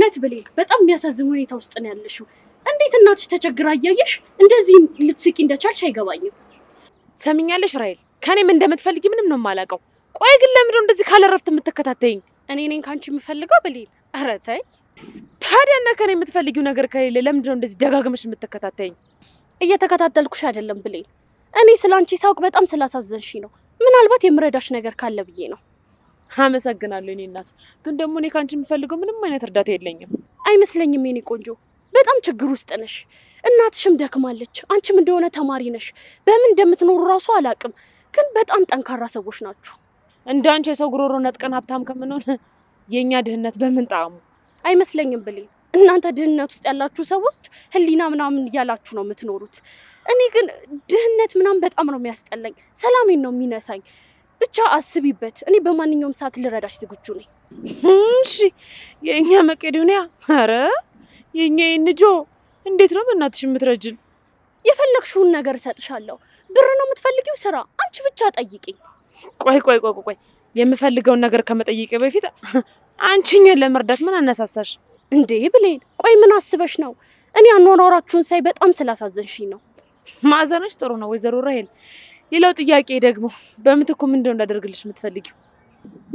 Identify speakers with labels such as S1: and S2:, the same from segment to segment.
S1: እውነት ብሌን በጣም የሚያሳዝን ሁኔታ ውስጥ ነው ያለሽው እንዴት እናትሽ ተቸግራ ያያየሽ እንደዚህ ልትስቂ እንደቻልሽ አይገባኝም
S2: ሰሚኛለሽ ራይል ከኔም እንደምትፈልጊ ምንም ነው ማላቀው ቆይ ግን ለምን እንደዚህ ካለረፍት የምትከታተይኝ
S1: እኔ ነኝ ካንቺ የምፈልገው ብሌን ኧረ ተይ
S2: ታዲያና ከኔ የምትፈልጊው ነገር ከሌለ ለምን ነው እንደዚህ ደጋግመሽ የምትከታተይኝ
S1: እየተከታተልኩሽ አይደለም ብሌን እኔ ስላንቺ ሳውቅ በጣም ስላሳዘንሽ ነው ምናልባት የምረዳሽ ነገር ካለ ብዬ ነው
S2: አመሰግናለሁ እኔ እናት ግን ደግሞ እኔ ካንቺ የምፈልገው ምንም አይነት እርዳታ የለኝም
S1: አይመስለኝም የኔ ቆንጆ በጣም ችግር ውስጥ ነሽ እናትሽም ደክማለች አንቺም እንደሆነ ተማሪ ነሽ በምን እንደምትኖሩ ራሱ አላቅም ግን በጣም ጠንካራ ሰዎች ናችሁ
S2: እንዳንቺ የሰው ግሮሮ ነጥቀን ሀብታም ከመንሆን የኛ ድህነት በምን ጣሙ
S1: አይመስለኝም ብሌን እናንተ ድህነት ውስጥ ያላችሁ ሰዎች ህሊና ምናምን ያላችሁ ነው የምትኖሩት እኔ ግን ድህነት ምናምን በጣም ነው የሚያስጠላኝ ሰላሜን ነው የሚነሳኝ ብቻ አስቢበት እኔ በማንኛውም ሰዓት ልረዳሽ ዝግጁ ነኝ
S2: እሺ የኛ መቄዶንያ አረ የኛ እንጆ እንዴት ነው በእናትሽ የምትረጅን
S1: የፈለግሽውን ነገር እሰጥሻለሁ ብር ነው የምትፈልጊው ስራ አንቺ ብቻ ጠይቂኝ
S2: ቆይ የምፈልገውን ነገር ከመጠየቄ በፊት አንቺኛን ለመርዳት ምን አነሳሳሽ
S1: እንዴ ብሌን ቆይ ምን አስበሽ ነው እኔ አኗኗራችሁን ሳይ በጣም ስላሳዘንሽኝ ነው
S2: ማዘንሽ ጥሩ ነው ወይዘሮ ራሄል ሌላው ጥያቄ ደግሞ በምትኩ ምን እንደው እንዳደርግልሽ የምትፈልጊው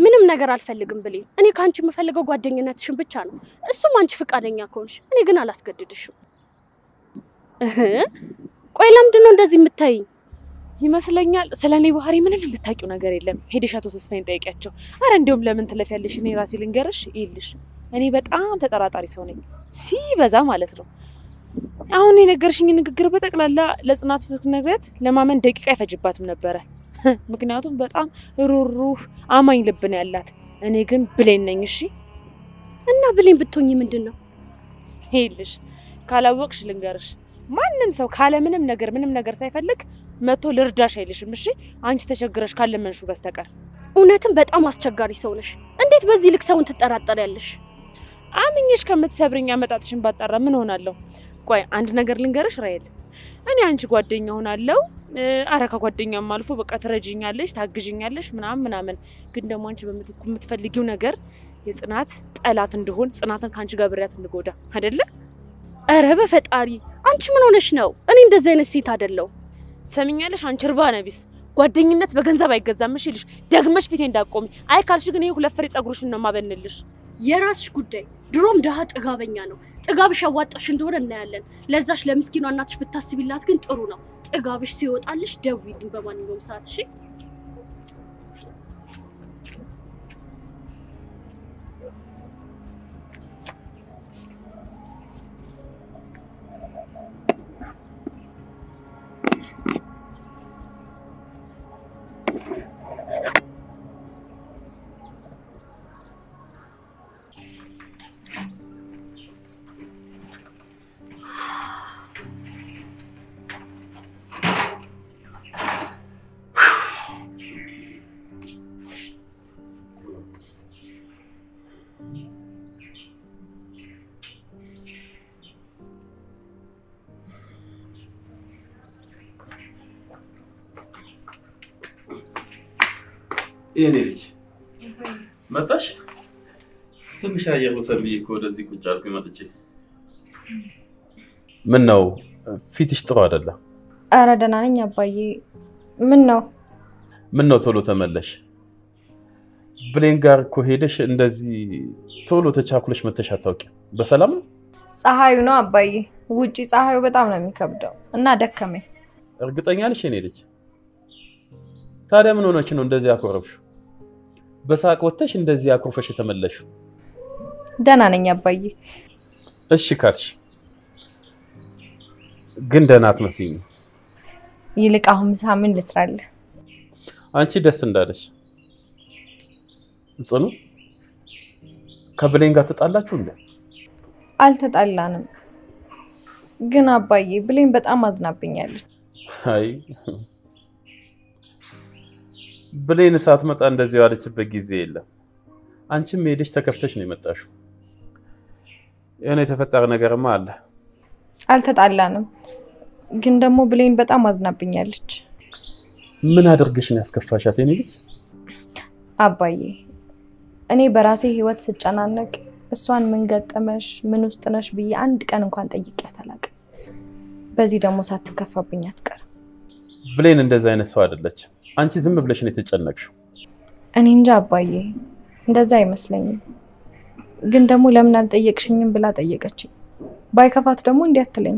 S1: ምንም ነገር አልፈልግም ብሌን እኔ ካንቺ የምፈልገው ጓደኝነትሽን ብቻ ነው እሱም አንቺ ፍቃደኛ ከሆንሽ እኔ ግን አላስገድድሽም ቆይ ለምንድን ነው እንደዚህ የምታይኝ
S2: ይመስለኛል ስለኔ ባህሪ ምንም የምታውቂው ነገር የለም ሄደሽ አቶ ተስፋዬን ጠይቂያቸው አረ እንደውም ለምን ትለፊያለሽ እኔ ራሴ ልንገርሽ ይልሽ እኔ በጣም ተጠራጣሪ ሰው ነኝ ሲበዛ ማለት ነው አሁን የነገርሽኝ ንግግር በጠቅላላ ለጽናት ምክንያት ለማመን ደቂቃ አይፈጅባትም ነበር ምክንያቱም በጣም ሩሩህ አማኝ ልብ ነው ያላት እኔ ግን ብሌን ነኝ እሺ
S1: እና ብሌን ብትሆኚ ምንድነው
S2: ይልሽ ካላወቅሽ ልንገርሽ ማንንም ሰው ካለ ምንም ነገር ሳይፈልግ መጥቶ ልርዳሽ አይልሽም እሺ አንቺ ተቸግረሽ ካለመንሹ በስተቀር
S1: እውነትም በጣም አስቸጋሪ ሰው ነሽ እንዴት በዚህ ልክ ሰውን ትጠራጠሪያለሽ
S2: አምኜሽ ከምትሰብርኛ መጣጥሽን ባጣራ ምን ሆናለሁ ቆይ አንድ ነገር ልንገርሽ ራይል እኔ አንቺ ጓደኛ ሆናለሁ አረካ ጓደኛም አልፎ በቃ ትረጂኛለሽ ታግጂኛለሽ ምናምን ግን ደግሞ አንቺ በምትፈልጊው ነገር የጽናት ጠላት እንደሆን ጽናትን ካንቺ ጋር ብሪያት እንጎዳ አይደለ
S1: አረ በፈጣሪ አንቺ ምን ሆነሽ ነው እኔ እንደዚህ አይነት ሴት አይደለው
S2: ሰሚኛለሽ አንቺ እርባ ነቢስ ጓደኝነት በገንዘብ አይገዛም እሺ ልሽ ደግመሽ ፊቴ እንዳቆሚ አይ ካልሽ ግን ይሄ ሁለት ፍሬ ጸጉርሽን ነው ማበንልሽ
S1: የራስሽ ጉዳይ ድሮም ደሃ ጥጋበኛ ነው ጥጋብሽ ያዋጣሽ እንደሆነ እናያለን ለዛሽ ለምስኪኗ እናትሽ ብታስቢላት ግን ጥሩ ነው ጥጋብሽ ሲወጣልሽ ደውይልኝ በማንኛውም ሰዓት እሺ
S3: የኔ ልጅ መጣሽ ትንሽ አየር ወሰድ ብዬ እኮ ወደዚህ ቁጭ አልኩኝ መጥቼ ምን ነው ፊትሽ ጥሩ አይደለም
S4: ኧረ ደህና ነኝ አባዬ ምን ነው
S3: ቶሎ ተመለሽ ብሌን ጋር እኮ ሄደሽ እንደዚህ ቶሎ ተቻኩለሽ መተሽ አታውቂም በሰላም ነው
S4: ፀሐዩ ነው አባዬ ውጪ ፀሐዩ በጣም ነው የሚከብደው እና ደከመኝ
S3: እርግጠኛ ነሽ የኔ ልጅ ታዲያ ምን ሆነሽ ነው እንደዚህ አኮረፍሽ በሳቅ ወተሽ እንደዚህ አኮርፈሽ ተመለሽ
S4: ደህና ነኝ አባዬ
S3: እሺ ካርሽ ግን ደህና አትመስይኝ
S4: ይልቅ አሁን ምሳምን ልስራለ
S3: አንቺ ደስ እንዳለሽ ጽኑ ከብሌን ጋር ተጣላችሁ እንዴ
S4: አልተጣላንም ግን አባዬ ብሌን በጣም አዝናብኛለች
S3: አይ ብሌን ሳትመጣ እንደዚህ ያለችበት ጊዜ የለም አንቺም ሄደሽ ተከፍተሽ ነው የመጣሽው የኔ ተፈጠረ ነገርማ አለ
S4: አልተጣላንም ግን ደግሞ ብሌን በጣም አዝናብኛለች
S3: ምን አድርገሽ ነው ያስከፋሻት የኔ ልጅ
S4: አባዬ እኔ በራሴ ህይወት ስጨናነቅ እሷን ምን ገጠመሽ ምን ውስጥ ነሽ ብዬ አንድ ቀን እንኳን ጠይቄያት አላውቅም። በዚህ ደግሞ ሳትከፋብኝ አትቀር።
S3: ብሌን እንደዛ አይነት ሰው አይደለች። አንቺ ዝም ብለሽ ነው የተጨነቅሽው።
S4: እኔ እንጃ አባዬ እንደዛ አይመስለኝም። ግን ደግሞ ለምን አልጠየቅሽኝም ብላ ጠየቀችኝ። ባይከፋት ደግሞ እንዲያትለኝ።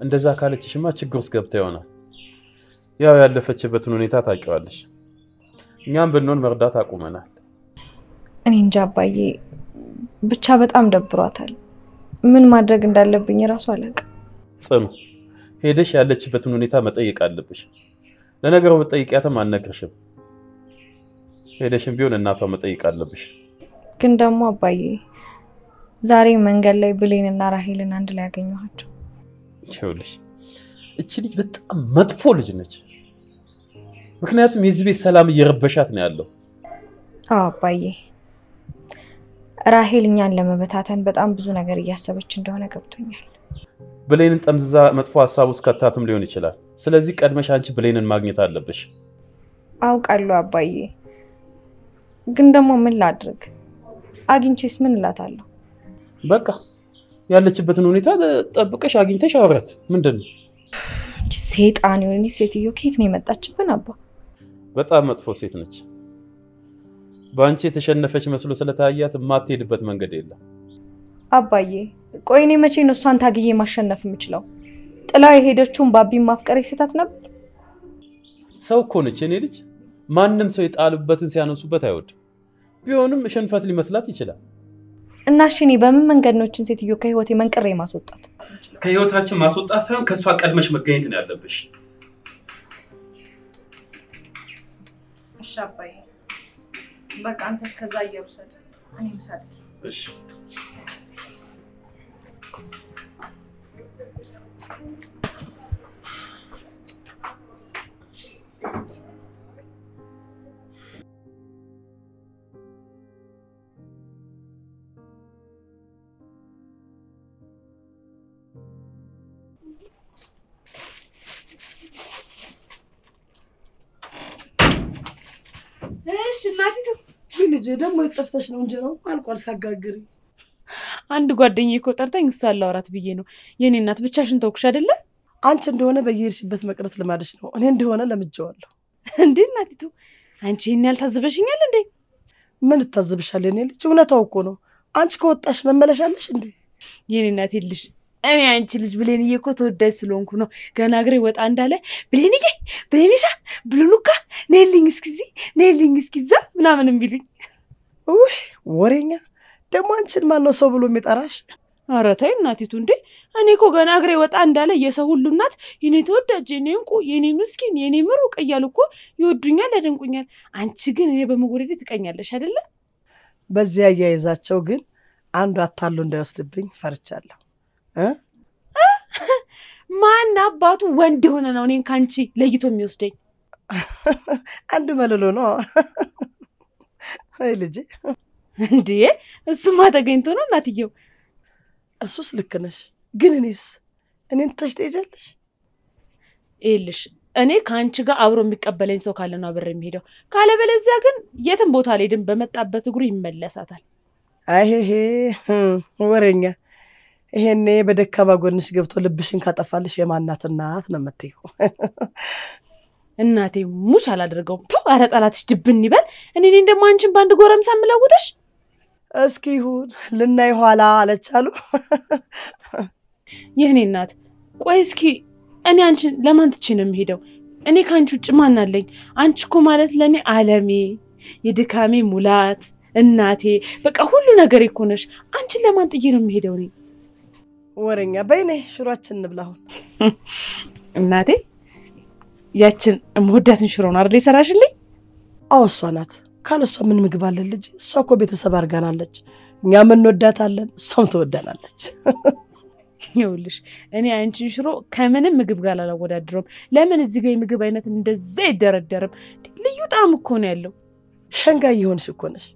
S3: እንደዛ ካለችሽማ ችግር ውስጥ ገብታ ይሆናል። ያው ያለፈችበትን ሁኔታ ታውቂዋለሽ። እኛም ብንሆን መርዳት አቁመናል።
S4: እኔ እንጃ አባዬ ብቻ በጣም ደብሯታል። ምን ማድረግ እንዳለብኝ ራሱ አላውቅም።
S3: ጽኑ ሄደሽ ያለችበትን ሁኔታ መጠየቅ አለብሽ። ለነገሩ ብትጠይቂያትም አልነግርሽም። ሄደሽም ቢሆን እናቷ መጠየቅ አለብሽ።
S4: ግን ደግሞ አባዬ ዛሬ መንገድ ላይ ብሌንና ራሄልን አንድ ላይ ያገኘኋቸው።
S3: ይኸውልሽ እቺ ልጅ በጣም መጥፎ ልጅ ነች። ምክንያቱም የዚህ ቤት ሰላም እየረበሻት ነው ያለው።
S4: አባዬ ራሄል እኛን ለመበታተን በጣም ብዙ ነገር እያሰበች እንደሆነ ገብቶኛል።
S3: ብሌንን ጠምዝዛ መጥፎ ሐሳብ ውስጥ ከታትም ሊሆን ይችላል። ስለዚህ ቀድመሽ አንቺ ብሌንን ማግኘት አለብሽ።
S4: አውቃለሁ አባዬ። ግን ደግሞ ምን ላድርግ? አግኝቼስ ምን እላታለሁ?
S3: በቃ ያለችበትን ሁኔታ ጠብቀሽ አግኝተሽ አውራት። ምንድነው?
S4: ሰይጣን የሆነ ሴትዮ ከየት ነው የመጣችብን አባ?
S3: በጣም መጥፎ ሴት ነች። ባንቺ የተሸነፈች መስሎ ስለታያት ማትሄድበት መንገድ የለም።
S4: አባዬ ቆይ እኔ መቼ ነው እሷን ታግዬ ማሸነፍ የምችለው? ጥላው የሄደችውን ባቢን ማፍቀር ይስታት ነበር?
S3: ሰው እኮ ነች የኔ ልጅ። ማንንም ሰው የጣሉበትን ሲያነሱበት አይወድ። ቢሆንም ሽንፈት ሊመስላት ይችላል።
S4: እና እሺ እኔ በምን መንገድ ነው እቺን ሴትዮ ከህይወቴ መንቀሬ ማስወጣት?
S3: ከህይወታችን ማስወጣት ሳይሆን ከሷ ቀድመሽ መገኘት ነው ያለብሽ።
S4: እሺ አባዬ በቃ አንተ እስከዛ እየውሰድ እኔም ሳድስ።
S3: እሺ
S2: እናቲቱ
S5: ልጅ ደግሞ የጠፍተሽ ነው እንጂ ነው አልቋል ሳጋግሪ።
S2: አንድ ጓደኛዬ እኮ ጠርታኝ እሷ አላወራት ብዬ ነው። የኔ እናት ብቻሽን ተውኩሽ አይደለ?
S5: አንቺ እንደሆነ በየሄድሽበት መቅረት ልማድሽ ነው። እኔ እንደሆነ ለምጄዋለሁ።
S2: እንዴ እናቲቱ አንቺ ይሄን ያልታዘበሽኛል እንዴ?
S5: ምን ታዘብሻለሽ? እኔ ልጅ እውነታው እኮ ነው። አንቺ ከወጣሽ መመለሻለሽ እንዴ?
S2: የኔ እናት ልጅ እኔ አንቺ ልጅ ብሌንዬ እኮ ተወዳጅ ስለሆንኩ ነው ገና እግሬ ወጣ እንዳለ ብሌንዬ ብሌንሻ ብሉኑካ ነይልኝ እስኪዛ ምናምን እምቢልኝ።
S5: ውይ ወሬኛ ደግሞ አንቺን ማን ነው ሰው ብሎ የሚጠራሽ?
S2: ኧረ ተይ እናቲቱ እንዴ እኔ እኮ ገና እግሬ ወጣ እንዳለ የሰው ሁሉ እናት የኔ ተወዳጅ የኔ እንቁ የኔ ምስኪን የኔ ምሩቅ እያሉ እኮ ይወዱኛል ያደንቁኛል። አንቺ ግን እኔ በመወደዴ ትቀኛለሽ አይደለ?
S5: በዚያ ያያይዛቸው ግን አንዱ አታሎ እንዳይወስድብኝ ፈርቻለሁ።
S2: ማን አባቱ ወንድ ሆነ ነው እኔን ካንቺ ለይቶ የሚወስደኝ?
S5: አንዱ መልሎ ነው። አይ ልጅ
S2: እንዴ እሱማ ተገኝቶ ነው እናትየው።
S5: እሱስ ልክ ነሽ። ግን እኔን ትሄጃለሽ?
S2: ይልሽ እኔ ካንቺ ጋር አብሮ የሚቀበለኝ ሰው ካለ ነው አብሬ የሚሄደው። ካለበለዚያ ግን የትም ቦታ አልሄድም። በመጣበት እግሩ ይመለሳታል።
S5: አይሄ ወሬኛ ይሄኔ በደካማ ጎንሽ ገብቶ ልብሽን ካጠፋልሽ የማናት እናት ነው የምትይው።
S2: እናቴ ሙች አላደርገውም። ኧረ ጠላትሽ ድብን ይበል። እኔ እንደማ አንቺን ባንድ ጎረምሳ ምለውጥሽ።
S5: እስኪ ይሁን ልናይ ኋላ አለቻሉ።
S2: የኔ እናት ቆይ እስኪ እኔ አንቺን ለማን ትቼ ነው የምሄደው? እኔ ካንቺ ውጭ ማን አለኝ? አንቺ እኮ ማለት ለኔ ዓለሜ፣ የድካሜ ሙላት፣ እናቴ በቃ ሁሉ ነገር እኮ ነሽ። አንቺን ለማን ጥዬ ነው የምሄደው እኔ?
S5: ወሬኛ በይኔ ሽሮአችን እንብላውን።
S2: እናቴ ያችን እምወዳትን ሽሮ ነው አይደል የሰራሽልኝ?
S5: አዎ እሷ ናት። ካለሷ ምን ምግብ አለ ልጅ? እሷ እኮ ቤተሰብ አርጋናለች። እኛ ምን እንወዳታለን፣ እሷም ትወዳናለች።
S2: ይኸውልሽ እኔ አንቺን ሽሮ ከምንም ምግብ ጋር አላወዳድረውም። ለምን እዚህ ጋር የምግብ አይነት እንደዛ አይደረደርም? ልዩ ጣዕም እኮ ነው ያለው።
S5: ሸንጋይ ይሆንሽ እኮ ነሽ።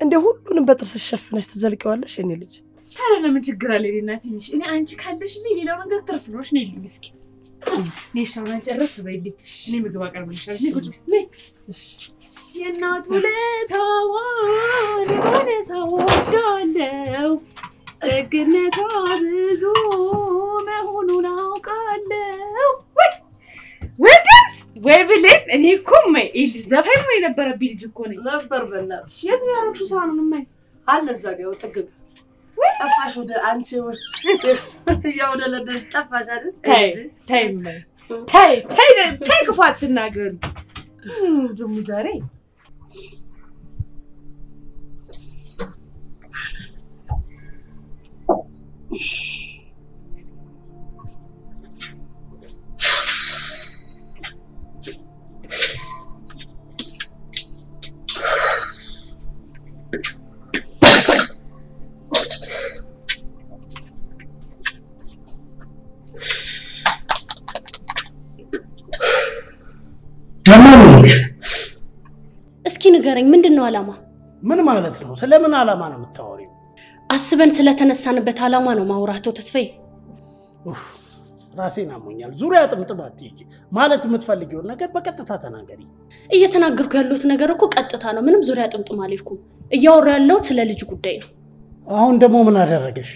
S5: እንደ ሁሉንም በጥርስሽ ሸፍነሽ ትዘልቂዋለሽ የኔ ልጅ።
S2: ታዲያ ለምን ችግር አለ እናቴ ልጅ? እኔ አንቺ ካለሽ ሌላው ነገር ትርፍ ነው። እሺ ነይልኝ እስኪ። ነሻውን ጨረፍ በይልኝ እኔ ምግብ አቀርብልሻለሁ ነይ ቁጭ ነይ የእናቱ ለታዋን ወነሳው ወዳለው ደግነቷ ብዙ መሆኑን አውቃለሁ ወደስ ወይ ብለን እኔ እኮ ማይ ዘፈን ነው የነበረብኝ ልጅ እኮ ነኝ
S5: ነበር በእናትሽ
S2: የት ነው ያረግሽው ሳህኑን ማይ
S5: አለ እዛ ጋር ጥግብ ጠፋሽ ወደ አንቺ ያው ወደ ለደስ ጠፋሽ አይደል
S2: ታይ ማይ ታይ ክፉ አትናገሪ ደግሞ ዛሬ
S6: ደማኖች
S1: እስኪ ንገረኝ ምንድነው አላማ?
S6: ምን ማለት ነው? ስለምን አላማ ነው የምታወሪው?
S1: አስበን ስለተነሳንበት አላማ ነው ማውራቶ ተስፋዬ።
S6: ራሴን አሞኛል። ዙሪያ ጥምጥም አትይጂ። ማለት የምትፈልጊውን ነገር በቀጥታ ተናገሪ።
S1: እየተናገርኩ ያለሁት ነገር እኮ ቀጥታ ነው። ምንም ዙሪያ ጥምጥም አልልኩም። እያወራ ያለሁት ስለ ልጅ ጉዳይ ነው።
S6: አሁን ደግሞ ምን አደረገሽ?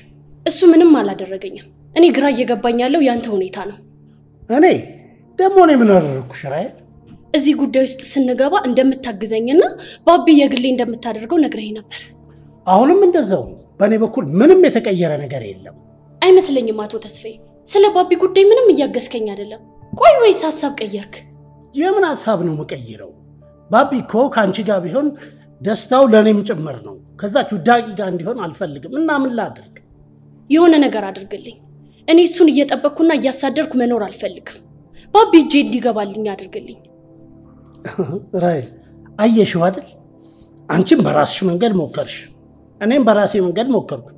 S1: እሱ ምንም አላደረገኝም። እኔ ግራ እየገባኝ ያለው ያንተ ሁኔታ ነው።
S6: እኔ ምን አደረኩሽ? ራይ
S1: እዚህ ጉዳይ ውስጥ ስንገባ እንደምታግዘኝና ባቢ የግሌ እንደምታደርገው ነግረኝ ነበር።
S6: አሁንም እንደዛው በእኔ በኩል ምንም የተቀየረ ነገር የለም።
S1: አይመስለኝም አቶ ተስፋዬ። ስለ ባቢ ጉዳይ ምንም እያገዝከኝ አይደለም። ቆይ ወይስ ሐሳብ ቀየርክ?
S6: የምን ሐሳብ ነው መቀየረው? ባቢ እኮ ካንቺ ጋር ቢሆን ደስታው ለኔም ጭምር ነው። ከዛች ዳቂ ጋር እንዲሆን አልፈልግም እና ምን ላድርግ?
S1: የሆነ ነገር አድርግልኝ። እኔ እሱን እየጠበቅኩና እያሳደርኩ መኖር አልፈልግም። ባቢ እጄ እንዲገባልኝ አድርግልኝ።
S6: ራይ አየሽው አይደል? አንቺም በራስሽ መንገድ ሞከርሽ፣ እኔም በራሴ መንገድ ሞከርኩ።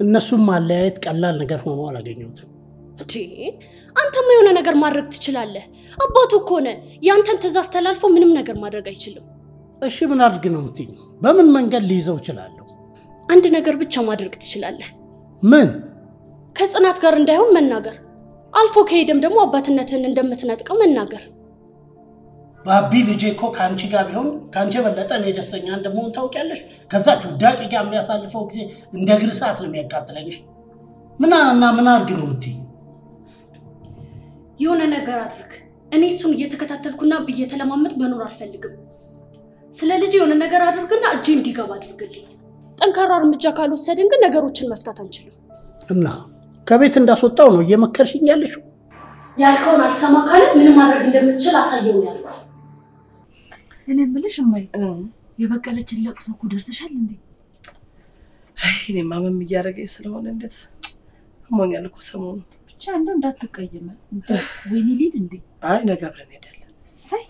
S6: እነሱም ማለያየት ቀላል ነገር ሆኖ አላገኘሁትም።
S1: አንተማ የሆነ ነገር ማድረግ ትችላለህ። አባቱ እኮ ነህ። ያንተን ትዕዛዝ ተላልፎ ምንም ነገር ማድረግ አይችልም።
S6: እሺ ምን አድርግ ነው የምትይኝ? በምን መንገድ ሊይዘው እችላለሁ?
S1: አንድ ነገር ብቻ ማድረግ ትችላለህ።
S6: ምን?
S1: ከጽናት ጋር እንዳይሆን መናገር፣ አልፎ ከሄደም ደግሞ አባትነትን እንደምትነጥቀው መናገር።
S6: ባቢ ልጄ እኮ ካንቺ ጋር ቢሆን ካንቺ በለጠ እኔ ደስተኛ እንደምሆን ታውቂያለሽ። ከዛች ዳቂ ጋር የሚያሳልፈው ጊዜ እንደ እግር እሳት ነው የሚያቃጥለኝ። ምን አድርግ ነው የምትይኝ?
S1: የሆነ ነገር አድርግ። እኔ እሱን እየተከታተልኩና እየተለማመጥ መኖር አልፈልግም። ስለ ልጅ የሆነ ነገር አድርግና እጄ እንዲገባ አድርግልኝ። ጠንካራ እርምጃ ካልወሰድን ግን ነገሮችን መፍታት አንችልም።
S6: እና ከቤት እንዳስወጣው ነው እየመከርሽኝ ያለሽው?
S1: ያልከውን አልሰማ ካለ ምን ማድረግ እንደምትችል አሳየው ያልኩህ።
S2: እኔ ምልሽ እማይ የበቀለችን ለቅሶ እኮ ደርሰሻል እንዴ?
S5: እኔ ማመም እያደረገኝ ስለሆነ እንዴት አሞኛል እኮ ሰሞኑን።
S2: ብቻ እንደው እንዳትቀየመ ወይኔ ሊድ እንዴ?
S5: አይ ነገ አብረን እንሄዳለን።
S2: ሳይ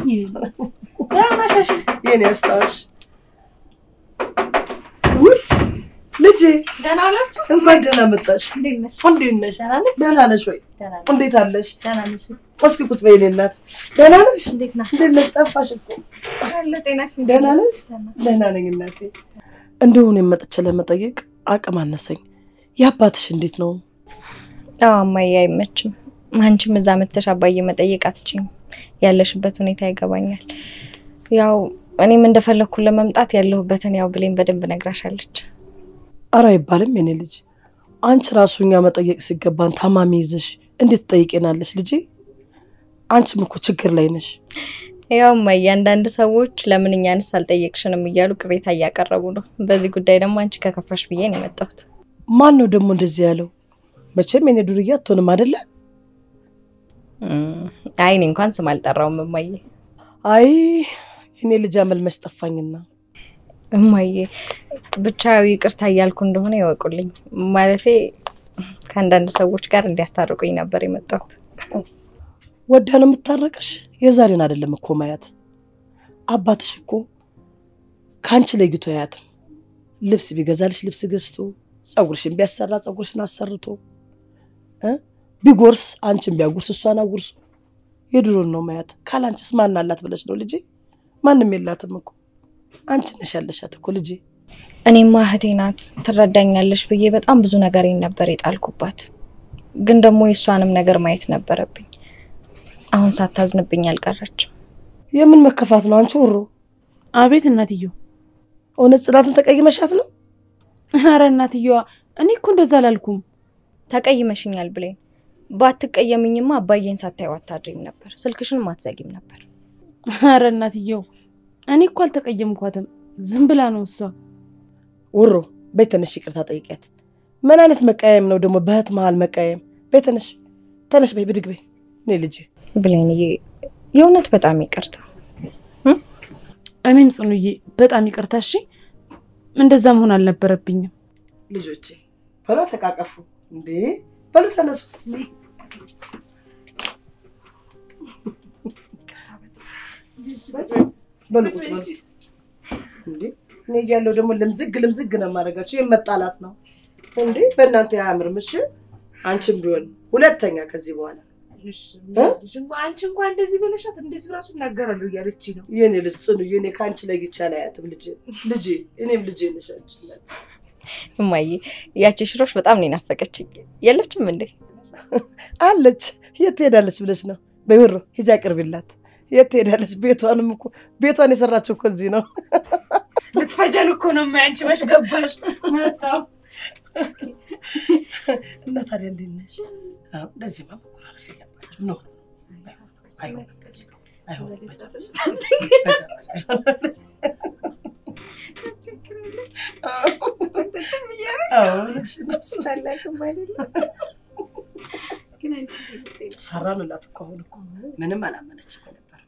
S2: ራናሻሽ
S5: የኔ አስታውሽ ልጄ
S4: ደህና ናችሁ?
S5: እንኳን ደህና መጣሽ።
S4: እንዴት ነሽ?
S5: እንዴት ነሽ? ደህና ነሽ ወይ?
S4: ደህና
S5: እንዴት አለሽ?
S4: ደህና ነሽ?
S5: እስኪ ቁጭ በይ የኔ እናት። ደህና ነሽ?
S4: እንዴት ነሽ?
S5: እንዴት ነሽ? ጠፋሽ እኮ።
S4: አለ ጤናሽ?
S5: ደህና ነሽ? ደህና ነኝ እናቴ። እንደሆነ መጥቼ ለመጠየቅ አቅም አነሰኝ። የአባትሽ እንዴት ነው?
S4: እማዬ አይመችም። አንቺም እዛ መተሽ አባዬ መጠየቅ አትችይም። ያለሽበት ሁኔታ ይገባኛል። ያው እኔም እንደፈለኩ ለመምጣት ያለሁበትን ያው ብሌን በደንብ ነግራሻለች።
S5: አራ ይባልም የኔ ልጅ አንቺ ራሱኛ መጠየቅ ሲገባን ታማሚ ይዘሽ እንዴት ትጠይቂናለሽ ልጄ? አንቺም እኮ ችግር ላይ ነሽ።
S4: ያው እማዬ አንዳንድ ሰዎች ለምን እኛንስ አልጠየቅሽንም እያሉ ቅሬታ እያቀረቡ ነው። በዚህ ጉዳይ ደግሞ አንቺ ከከፋሽ ብዬ ነው የመጣሁት።
S5: ማን ነው ደግሞ እንደዚህ ያለው? መቼም የኔ ዱርዬ አትሆንም አይደለ?
S4: አይ እኔ እንኳን ስም አልጠራውም እማዬ።
S5: አይ እኔ ልጅ አመልመሽ ጠፋኝና
S4: እማዬ ብቻ ይቅርታ እያልኩ እንደሆነ ይወቁልኝ። ማለቴ ከአንዳንድ ሰዎች ጋር እንዲያስታርቁኝ ነበር የመጣሁት።
S5: ወዳ ነው የምታረቅሽ? የዛሬን አይደለም እኮ ማያት። አባትሽ እኮ ካንቺ ለይቶ ያያትም። ልብስ ቢገዛልሽ ልብስ ገዝቶ፣ ጸጉርሽን ቢያሰራ ጸጉርሽን አሰርቶ፣ ቢጎርስ አንቺን ቢያጉርስ እሷን አጉርሶ የድሮን ነው ማያት። ካላንቺስ ማን አላት ብለሽ ነው ልጄ? ማንም የላትም እኮ አንቺ ነሽ ያለሻት እኮ ልጄ።
S4: እኔማ እህቴ ናት ትረዳኛለሽ ብዬ በጣም ብዙ ነገሬን ነበር የጣልኩባት። ግን ደግሞ የሷንም ነገር ማየት ነበረብኝ። አሁን ሳታዝንብኝ አልቀረችም።
S5: የምን መከፋት ነው አንቺ ውሮ?
S2: አቤት እናትዮ።
S5: እውነት ጽናትን ተቀይመሻት ነው?
S2: ኧረ እናትየዋ እኔ እኮ እንደዛ አላልኩም።
S4: ተቀይመሽኛል ብሌን። ባትቀየምኝማ አባዬን ሳታዩ አታድሪም ነበር፣ ስልክሽንም አትዘጊም ነበር።
S2: ኧረ እናትዮ እኔ እኮ አልተቀየምኳትም፣ ዝም ብላ ነው እሷ።
S5: ውሮ ቤት ተነሽ፣ ይቅርታ ጠይቂያት። ምን አይነት መቀየም ነው ደግሞ በእህት መሀል መቀየም? ቤት ተነሽ፣ ተነሽ በይ፣ ብድግ በይ። ነይ ልጄ።
S4: ብሌንዬ የእውነት በጣም ይቅርታ።
S2: እኔም ጽኑዬ በጣም ይቅርታ። እሺ እንደዛ መሆን አልነበረብኝም።
S5: ልጆቼ በሉ ተቃቀፉ እንዴ፣ በሉ ተነሱ። በሉ ቁጭ በሉ እንዴ። እኔ ያለው ደግሞ ልምዝግ ነው የማደርጋችሁ። የመጣላት ነው እንዴ? በእናንተ ያምርም። እሺ አንቺም ቢሆን ሁለተኛ ከዚህ በኋላ
S2: አንቺ እንኳን እንደዚህ ብለሻት እንደዚህ ራሱ እናገራለሁ እያለች ነው
S5: የኔ ልጅ ጽኑ። የኔ ካንቺ ላይ ይቻላ ያትም ልጄ እኔም ልጄ ነሽ አንቺ።
S4: እማዬ ያቺ ሽሮሽ በጣም ነው ናፈቀችኝ። የለችም እንዴ?
S5: አለች። የት ሄዳለች ብለሽ ነው? በይወሮ ሂጂ አቅርቢላት። የት ሄዳለች? ቤቷን የሰራችው እኮ እዚህ ነው።
S2: ልትፈጀን እኮ ነው። አንቺ መች ገባሽ? መጣው
S5: እና ታዲያ እንዴት ነሽ? እንደዚህ ማቆራረፍ የለባችሁ ነው። ሰራንላት እኮ አሁን እኮ ምንም አላመነችም ነበር።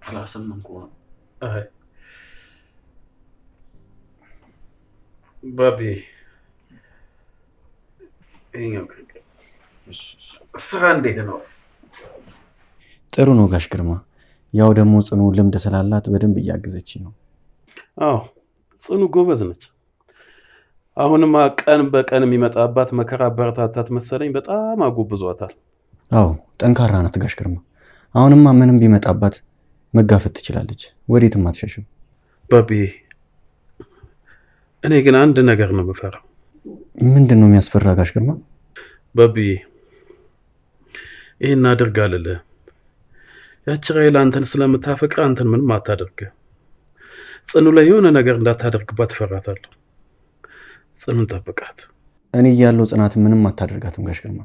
S3: ክላስም እንኳን ባቢ ይሄኛው ስራ እንዴት ነው?
S7: ጥሩ ነው ጋሽ ግርማ። ያው ደግሞ ጽኑ ልምድ ስላላት በደንብ እያገዘች ነው።
S3: አዎ ጽኑ ጎበዝ ነች። አሁንማ ቀን በቀን የሚመጣባት መከራ በረታታት መሰለኝ በጣም አጎብዟታል።
S7: አዎ ጠንካራ ናት ጋሽ ግርማ። አሁንማ ምንም ቢመጣባት መጋፈጥ ትችላለች፣ ወዴትም አትሸሽም።
S3: ባቢ እኔ ግን አንድ ነገር ነው የምፈራው።
S7: ምንድነው የሚያስፈራ ጋሽ ግርማ?
S3: ባቢ ይሄን አድርጋለህ። ያቺ ራይል አንተን ስለምታፈቅር አንተን ምንም አታደርግ። ጽኑ ላይ የሆነ ነገር እንዳታደርግባት ፈራታለሁ። ጽኑን ጠብቃት።
S7: እኔ ያለው ጽናት ምንም አታደርጋትም ጋሽ ግርማ።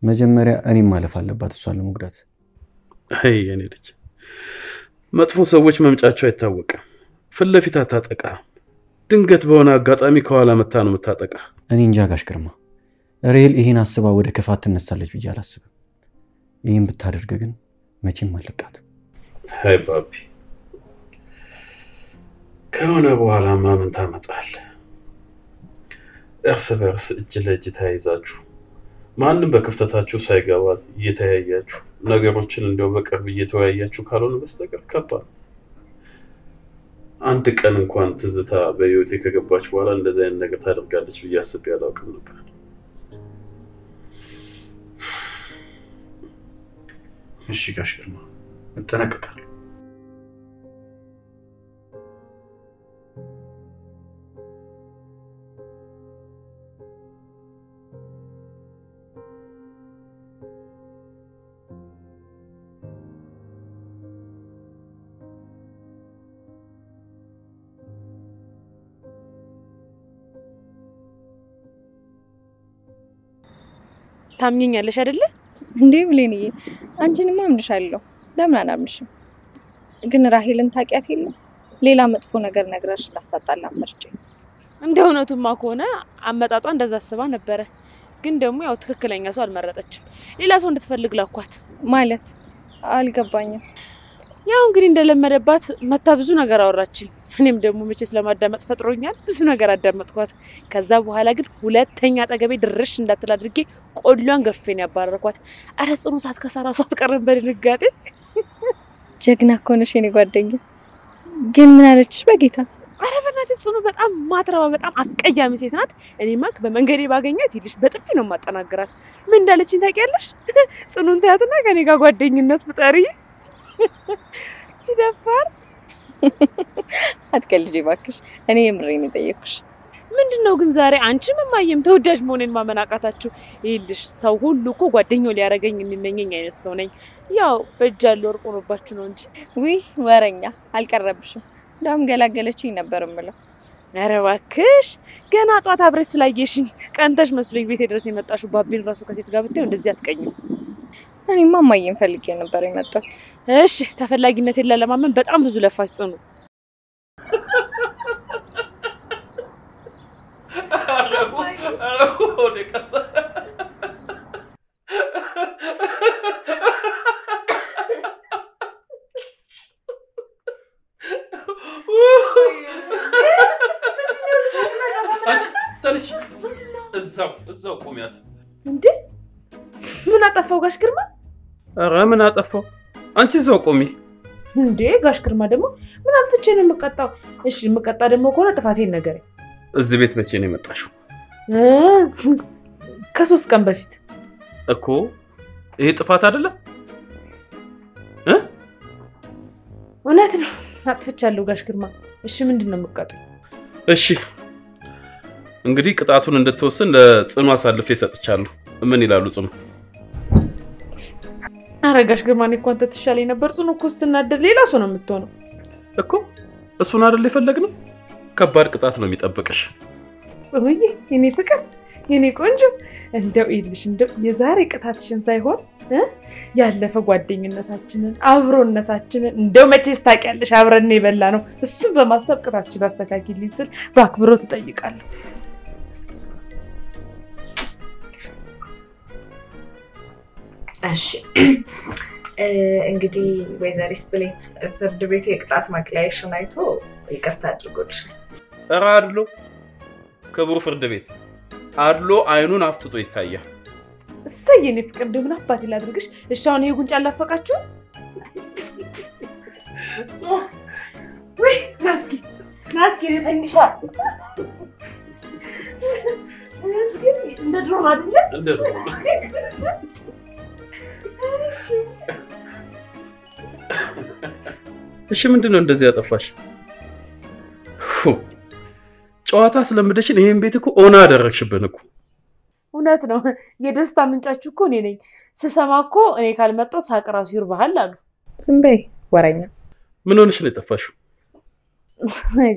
S7: መጀመሪያ እኔም ማለፍ አለባት እሷን ለመጉዳት።
S3: አይ የኔ ልጅ መጥፎ ሰዎች መምጫቸው አይታወቅም። ፊት ለፊት አታጠቃ። ድንገት በሆነ አጋጣሚ ከኋላ መታ ነው የምታጠቃ።
S7: እኔ እንጃ ጋሽ ግርማ። ሬል ይሄን አስባ ወደ ክፋት ትነሳለች ብዬ አላስብም። ይሄን ብታደርግ ግን መቼም አልለቃት።
S3: አይ ባቢ ከሆነ በኋላማ ምን ታመጣለህ? እርስ በርስ እጅ ለእጅ ተያይዛችሁ ማንም በክፍተታችሁ ሳይገባ እየተያያችሁ ነገሮችን እንደው በቅርብ እየተወያያችሁ ካልሆነ በስተቀር ከባድ። አንድ ቀን እንኳን ትዝታ በህይወቴ ከገባች በኋላ እንደዚህ አይነት ነገር ታደርጋለች ብዬ አስቤ አላውቅም ነበር።
S7: እሺ ጋሽ ግርማ እጠነቀቃለሁ።
S2: ታምኚኛለሽ አይደለ?
S4: እንዴ ብሌንዬ አንቺንማ አምንሻለሁ። ለምን አላምንሽም? ግን ራሄልን ታውቂያት የለ ሌላ መጥፎ ነገር ነግራሽ ላታጣላ መርጬ።
S2: እንደ እውነቱማ ከሆነ አመጣጧ እንደዛ አስባ ነበረ። ግን ደግሞ ያው ትክክለኛ ሰው አልመረጠችም። ሌላ ሰው እንድትፈልግ ላኳት።
S4: ማለት አልገባኝም።
S2: ያው እንግዲህ እንደለመደባት መታ ብዙ ነገር አወራችኝ። እኔም ደግሞ መቼስ ለማዳመጥ ፈጥሮኛል ብዙ ነገር አዳመጥኳት። ከዛ በኋላ ግን ሁለተኛ አጠገቤ ድርሽ እንዳትል አድርጌ ቆሏን ገፌን ያባረርኳት። አረ ጽኑ ሰዓት ከሰራ ሰው አትቀርም በድንጋጤ።
S4: ጀግና እኮ ነሽ የኔ ጓደኛ። ግን ምን አለችሽ በጌታ?
S2: አረ በእናትሽ ጽኑ በጣም ማትረባ በጣም አስቀያሚ ሴት ናት። እኔማ በመንገዴ ባገኛት ይልሽ በጥፊ ነው ማጠናገራት። ምን እንዳለችኝ ታውቂያለሽ? ጽኑን ታያትና ከኔ ጋር ጓደኝነት ፍጠሪ። ጅደፋር
S4: አትቀልጂ እባክሽ። እኔ የምሬን የጠየኩሽ።
S2: ምንድነው ግን ዛሬ አንቺም ማየም ተወዳጅ መሆኔን ማመናቃታችሁ? ይልሽ ሰው ሁሉ እኮ ጓደኛው ሊያረገኝ የሚመኘኝ አይነት ሰው ነኝ። ያው በእጃለሁ ወርቅ ሆኖባችሁ ነው እንጂ።
S4: ውይ ወረኛ አልቀረብሽም። እንደውም ገላገለችኝ ነበር እምለው።
S2: ኧረ እባክሽ ገና ጧት አብረሽ ስላየሽኝ ቀንተሽ መስሎኝ ቤቴ ድረስ የመጣሽው ባቢን ራሱ ከሴት ጋር ብታዩ እንደዚህ አትቀኝም።
S4: እኔማ ማየን ፈልጌ ነበር የመጣሁት።
S2: እሺ ተፈላጊነቴን ለማመን በጣም ብዙ ለፋሽ ጽኑ።
S3: ተነሽ እዛው ቆሚያት።
S2: እንዴ ምን አጠፋው ጋሽ ግርማ?
S3: ኧረ ምን አጠፋው? አንቺ እዛው ቆሚ።
S2: እንዴ ጋሽ ግርማ ደግሞ ምን አጥፍቼ ነው የምቀጣው? እሺ የምቀጣ ደግሞ ከሆነ ጥፋቴን ነገረኝ።
S3: እዚህ ቤት መቼ ነው የመጣሽው?
S2: ከ3 ቀን በፊት
S3: እኮ። ይሄ ጥፋት አይደለ?
S2: እውነት ነው አጥፍቻለሁ ጋሽ ግርማ። እሺ ምንድነው የምቀጣው?
S3: እሺ እንግዲህ ቅጣቱን እንድትወስን ለጽኑ አሳልፌ ሰጥቻለሁ። ምን ይላሉ ጽኑ?
S2: አረጋሽ ግርማ እኔ እኮ አንተ ትሻለኝ ነበር። ጽኑ እኮ ስትናደድ ሌላ ሰው ነው የምትሆነው
S3: እኮ። እሱን አይደል የፈለግነው? ከባድ ቅጣት ነው የሚጠብቅሽ።
S2: ጽኑዬ የኔ ፍቅር የኔ ቆንጆ እንደው ይልሽ እንደው የዛሬ ቅጣትሽን ሳይሆን ያለፈ ጓደኝነታችንን አብሮነታችንን እንደው መቼስ ታውቂያለሽ አብረን የበላ ነው እሱን በማሰብ ቅጣትሽን አስተካክልኝ ስል በአክብሮት እጠይቃለሁ።
S4: እሺ እንግዲህ ወይዘሪት ብሌን ፍርድ ቤቱ የቅጣት ማቅለያሽን አይቶ ይቅርታ አድርጎልሻል።
S3: ኧረ አድሎ ክቡር ፍርድ ቤት አድሎ አይኑን አፍጥጦ ይታያል።
S2: እሰይ የኔ ፍቅር እንደው ምን አባቴ ላድርግሽ? እሺ አሁን ይሄ ጉንጫ አላፈቃችሁ? ወይ ናስኪ ለፈንዲሻ እስኪ እንደ ድሮ አይደለ?
S3: እንደ ድሮ እሺ ምንድነው እንደዚህ ያጠፋሽ? ጨዋታ ስለምደሽን ይሄን ቤት እኮ ኦና አደረግሽብን እኮ።
S2: እውነት ነው የደስታ ምንጫችሁ እኮ እኔ ነኝ። ስሰማ እኮ እኔ ካልመጣው ሳቅ ራሱ ይርባሃል አሉ።
S4: ዝም በይ ወራኛ።
S3: ምን ሆነሽ ነው የጠፋሽው?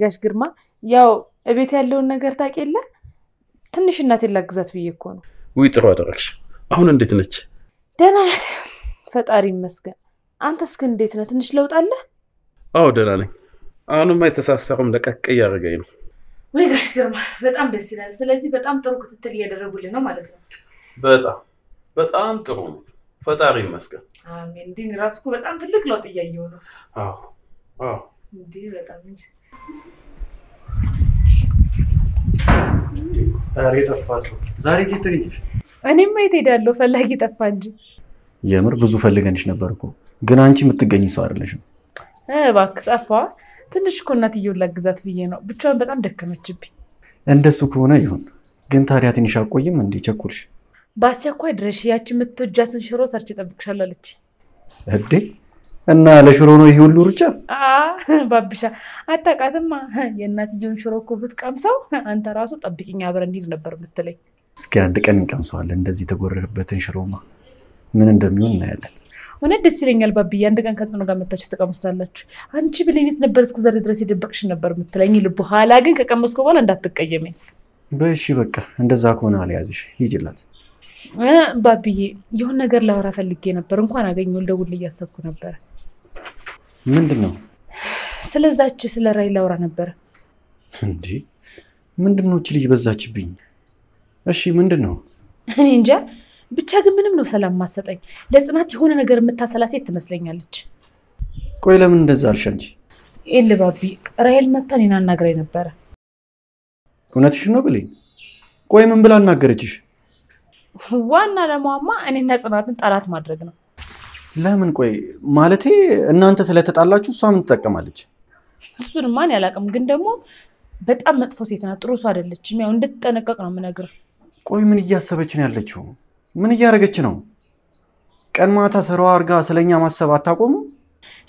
S2: ጋሽ ግርማ ያው እቤት ያለውን ነገር ታውቂየለ ትንሽ እናቴን ላግዛት ብዬ እኮ ነው።
S3: ውይ ጥሩ አደረግሽ። አሁን እንዴት ነች?
S2: ደህና ናት ፈጣሪ ይመስገን። አንተስ ግን እንዴት ነህ? ትንሽ ለውጥ አለ?
S3: አዎ ደህና ነኝ። አሁንማ የተሳሰረም ለቀቅ እያደረገኝ ነው።
S2: ወይ ጋሽ ግርማ በጣም ደስ ይላል። ስለዚህ በጣም ጥሩ ክትትል እያደረጉልኝ ነው ማለት ነው።
S3: በጣም ጥሩ ነው። ፈጣሪ ይመስገን።
S2: አሜን። እንዴ ራሱ እኮ በጣም ትልቅ ለውጥ እያየሁ ነው።
S3: አዎ
S2: እንዴ በጣም እንጂ
S7: ዛሬ ጠፋሽ። ዛሬ ከየት ተገኘሽ?
S2: እኔማ የት ሄዳለሁ? ፈላጊ ጠፋ እንጂ።
S7: የምር ብዙ ፈልገንሽ ነበር እኮ ግን አንቺ የምትገኝ ሰው አይደለሽም።
S2: እባክህ ጠፋ። ትንሽ እኮ እናትየውን ላግዛት ብዬ ነው። ብቻዋን በጣም ደከመችብኝ።
S7: እንደሱ ከሆነ ይሁን። ግን ታዲያ ትንሽ አቆይም እንዴ? ቸኩልሽ።
S2: በአስቸኳይ ድረሽ ያቺ የምትወጃትን ሽሮ ሰርቼ እጠብቅሻለሁ አለች።
S7: እዴ እና ለሽሮ ነው ይሄ ሁሉ ሩጫ?
S2: ባብሻ አታውቃትማ። የእናትየውን ሽሮ እኮ ብትቀምሰው አንተ ራሱ ጠብቂኝ አብረን እንሂድ ነበር የምትለኝ።
S7: እስኪ አንድ ቀን እንቀምሰዋለን። እንደዚህ የተጎረረበትን ሽሮማ ምን እንደሚሆን እናያለን።
S2: እውነት ደስ ይለኛል ባብዬ። አንድ ቀን ከጽኑ ጋር መታችሁ ተቀምሳላችሁ። አንቺ ብሌኔት ነበር እስከ ዛሬ ድረስ የደበቅሽ ነበር የምትለኝ። በኋላ ግን ከቀመስኩ በኋላ እንዳትቀየመኝ።
S7: በእሺ በቃ እንደዛ ከሆነ አልያዝሽ ሂጂላት።
S2: ባብዬ የሆነ ነገር ላወራ ፈልጌ ነበር። እንኳን አገኘሁ ልደውል እያሰብኩ ነበር።
S7: ምንድነው?
S2: ስለዛች ስለ ራይ ላወራ ነበር።
S7: እንዴ ምንድነው? እቺ ልጅ በዛችብኝ። እሺ ምንድነው?
S2: እኔ እንጃ ብቻ ግን ምንም ነው ሰላም ማሰጠኝ። ለጽናት የሆነ ነገር የምታሰላሴት ትመስለኛለች።
S7: ቆይ ለምን እንደዛ አልሽ አንቺ?
S2: ባቢ ራይል መታ እኔን አናግራኝ ነበረ።
S7: እውነትሽን ነው ብለኝ? ቆይ ምን ብላ አናገረችሽ?
S2: ዋና ለማማ እኔና ጽናትን ጠላት ማድረግ ነው።
S7: ለምን? ቆይ ማለቴ እናንተ ስለተጣላችሁ እሷ ምን ትጠቀማለች?
S2: እሱን ማን ያላቅም፣ ግን ደግሞ በጣም መጥፎ ሴት ናት። ጥሩ ሰው አይደለችም። ያው እንድትጠነቀቅ ነው የምነግርህ።
S7: ቆይ ምን እያሰበች ነው ያለችው? ምን እያደረገች ነው? ቀን ማታ ስራዋ አድርጋ ስለኛ ማሰብ አታቆሙ?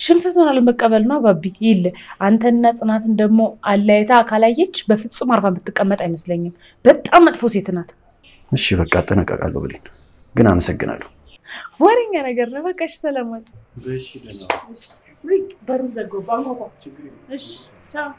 S2: ሽንፈቷን አለመቀበል ነው ባቢ። ይል አንተና ጽናትን ደግሞ አለያይታ ካላየች በፍጹም አርፋ የምትቀመጥ አይመስለኝም። በጣም መጥፎ ሴት ናት።
S7: እሺ በቃ እጠነቀቃለሁ ብሌን፣ ግን አመሰግናለሁ።
S2: ወሬኛ ነገር ነው። በቃ እሺ ሰላም ዋል።
S3: እሺ ደህና
S2: እሺ ወይ በሩ ዘጋው ባንኳኳ። እሺ ቻው።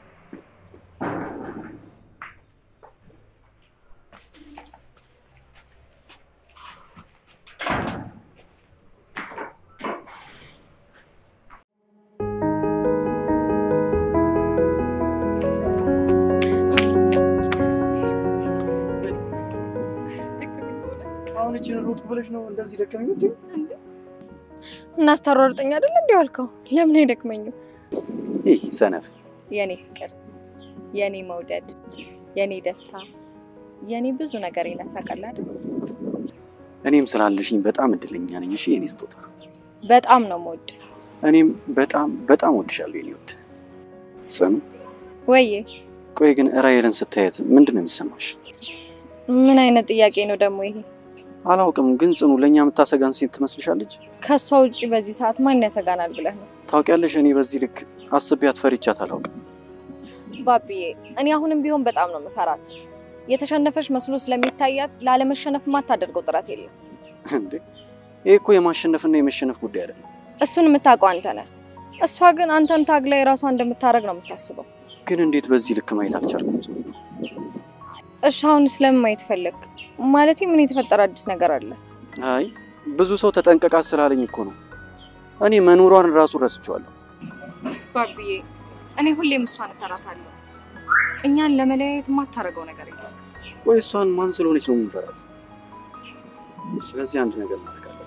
S7: ሩት ብለሽ ነው እንደዚህ ደከመኝ እንዴ?
S4: እናስተሯሩጠኝ አይደል እንዴ ያልከው? ለምን አይደክመኝም?
S7: ይሄ ሰነፍ
S4: የኔ ፍቅር፣ የኔ መውደድ፣ የኔ ደስታ፣ የኔ ብዙ ነገር ይነፋቃል አይደል?
S7: እኔም ስላለሽኝ በጣም እድለኛ ነኝ። እሺ የኔ ስጦታ፣
S4: በጣም ነው የምወድ።
S7: እኔም በጣም ወድሻለሁ የኔ ውድ ጽኑ።
S4: ወይዬ
S7: ቆይ ግን ራይልን ስታያት ምንድነው የሚሰማሽ?
S4: ምን አይነት ጥያቄ ነው ደግሞ ይሄ?
S7: አላውቅም፣ ግን ጽኑ ለኛ የምታሰጋን ሴት ትመስልሻለች።
S4: ከሷ ውጪ በዚህ ሰዓት ማን ያሰጋናል ብለህ ነው?
S7: ታውቂያለሽ፣ እኔ በዚህ ልክ አስቤያት ፈሪቻት አላውቅም።
S4: ባቢዬ እኔ አሁንም ቢሆን በጣም ነው የምፈራት። የተሸነፈሽ መስሎ ስለሚታያት ላለመሸነፍ ማታደርገው ጥረት የለም።
S7: እንዴ ይሄ እኮ የማሸነፍና የመሸነፍ ጉዳይ አይደለም።
S4: እሱን የምታውቀው አንተ ነህ። እሷ ግን አንተን ታግላ የራሷ እንደምታረግ ነው የምታስበው።
S7: ግን እንዴት በዚህ ልክ ማየት አልቻልኩም?
S4: እሺ አሁን ስለምን ማየት ፈለግ? ማለቴ ምን የተፈጠረ አዲስ ነገር አለ?
S7: አይ ብዙ ሰው ተጠንቀቃት ስላለኝ እኮ ነው። እኔ መኖሯን ራሱ ረስቼዋለሁ።
S4: ባቢዬ እኔ ሁሌም እሷን እፈራታለሁ። እኛን ለመለያየት ማታረገው ነገር የለም።
S7: ቆይ እሷን ማን ስለሆነች ነው የምንፈራት? ስለዚህ አንድ ነገር ማድረግ አለብን።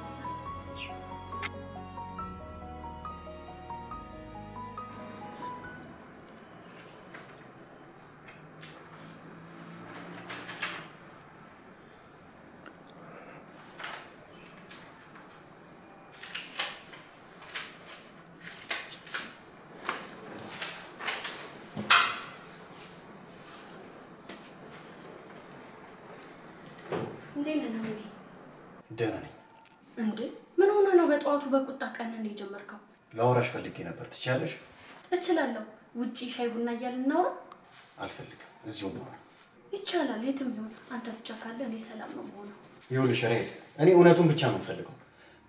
S7: ደህና ነኝ።
S1: እንዴ ምን ሆነ ነው በጠዋቱ በቁጣ ቀንን የጀመርከው?
S7: ላወራሽ ፈልጌ ነበር። ትችያለሽ?
S1: እችላለሁ። ውጪ ሻይ ቡና እያልን እናውራ?
S7: አልፈልግም፣ እዚሁ ነው።
S1: ይቻላል፣ የትም ይሁን። አንተ ብቻ ካለ እኔ ሰላም ነው የምሆነው።
S7: ይኸውልሽ ራይል፣ እኔ እውነቱን ብቻ ነው የምፈልገው።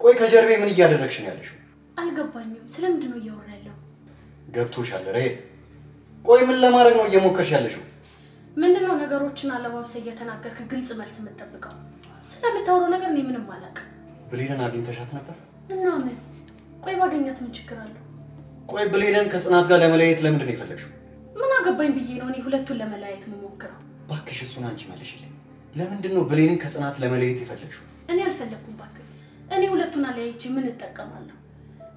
S7: ቆይ ከጀርቤ ምን እያደረግሽ ነው ያለሽው?
S1: አልገባኝም። ስለምንድን ነው እያወራ ያለው?
S7: ገብቶሻል ራይል? ቆይ ምን ለማድረግ ነው እየሞከርሽ ያለሽው?
S1: ምንድነው ነገሮችን አለባብሰ እየተናገርክ ግልጽ መልስ የምትጠብቀው? ስለምታወራው ነገር እኔ ምንም አላውቅም።
S7: ብሌንን አግኝተሻት ነበር?
S1: እና ምን? ቆይ ባገኛት ምን ችግር አለው?
S7: ቆይ ብሌንን ከጽናት ጋር ለመለያየት ለምንድን ነው የፈለግሽው?
S1: ምን አገባኝ ብዬ ነው እኔ ሁለቱን ለመለያየት የምሞክረው?
S7: እባክሽ እሱን አንቺ መልሽልኝ። ለምንድን ነው ብሌንን ከጽናት ለመለያየት የፈለግሽው?
S1: እኔ አልፈለኩም እባክህ። እኔ ሁለቱን አለያይቼ ምን እጠቀማለሁ?